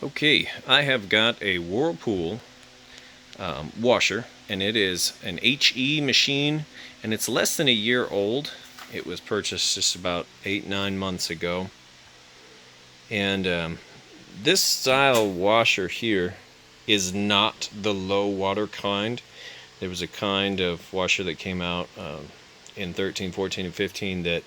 Okay, I have got a Whirlpool washer, and it is an HE machine, and it's less than a year old. It was purchased just about 8-9 months ago. And this style washer here is not the low water kind. There was a kind of washer that came out in 13, 14, and 15 that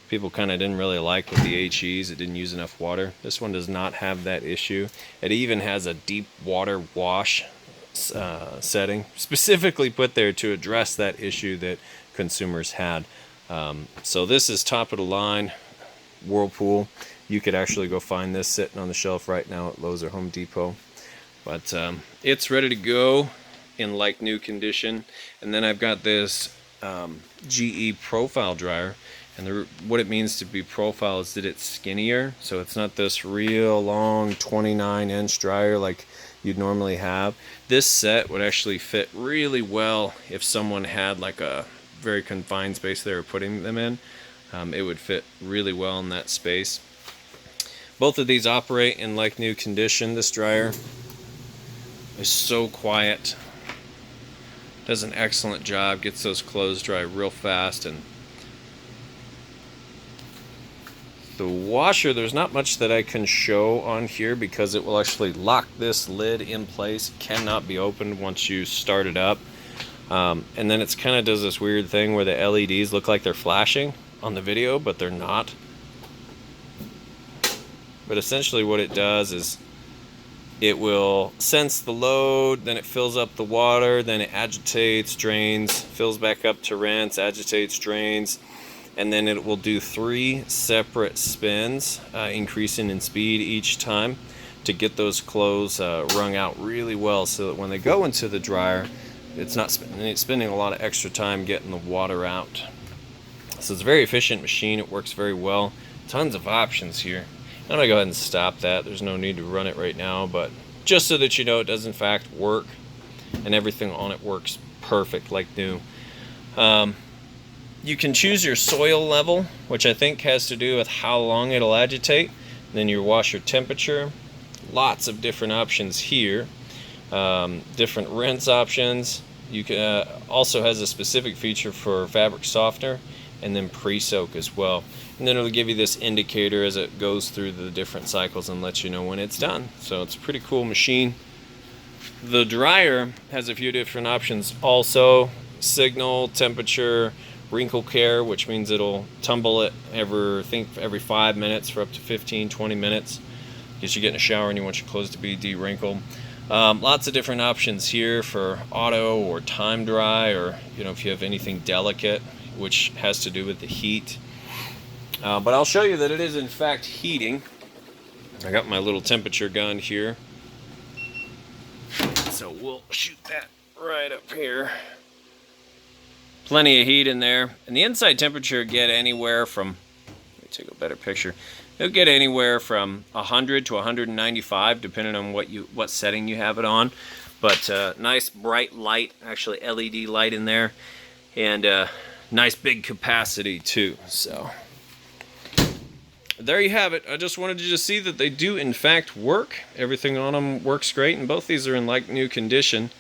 people kind of didn't really like with the HEs. It didn't use enough water. This one does not have that issue. It even has a deep water wash setting specifically put there to address that issue that consumers had. So this is top of the line Whirlpool. You could actually go find this sitting on the shelf right now at Lowe's or Home Depot. But it's ready to go in like new condition. And then I've got this GE profile dryer. And what it means to be profile is that it's skinnier, so it's not this real long 29-inch dryer like you'd normally have. This set would actually fit really well if someone had like a very confined space they were putting them in. It would fit really well in that space. Both of these operate in like new condition. This dryer is so quiet, does an excellent job, gets those clothes dry real fast. And the washer, there's not much that I can show on here because it will actually lock this lid in place. It cannot be opened once you start it up. And then it's kind of does this weird thing where the LEDs look like they're flashing on the video, but they're not. But essentially what it does is it will sense the load, then it fills up the water, then it agitates, drains, fills back up to rinse, agitates, drains. And then it will do 3 separate spins, increasing in speed each time to get those clothes wrung out really well, so that when they go into the dryer, it's not spending a lot of extra time getting the water out. So it's a very efficient machine. It works very well. Tons of options here. I'm going to go ahead and stop that. There's no need to run it right now, but just so that you know it does in fact work, and everything on it works perfect like new. You can choose your soil level, which I think has to do with how long it'll agitate. Then your washer temperature. Lots of different options here. Different rinse options. You can also has a specific feature for fabric softener, and then pre-soak as well. And then it'll give you this indicator as it goes through the different cycles and lets you know when it's done. So it's a pretty cool machine. The dryer has a few different options also. Signal, temperature, wrinkle care, which means it'll tumble it every 5 minutes for up to 15-20 minutes. Because you get in a shower and you want your clothes to be de-wrinkled. Lots of different options here for auto or time dry, or if you have anything delicate, which has to do with the heat. But I'll show you that it is in fact heating. I got my little temperature gun here, so we'll shoot that right up here. Plenty of heat in there, and the inside temperature get anywhere from, let me take a better picture. It'll get anywhere from 100 to 195 depending on what setting you have it on. But nice bright light, actually LED light in there, and nice big capacity too. So there you have it. I just wanted you to see that they do in fact work. Everything on them works great, and both these are in like new condition.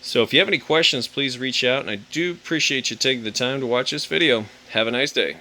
So if you have any questions, please reach out, and I do appreciate you taking the time to watch this video. Have a nice day.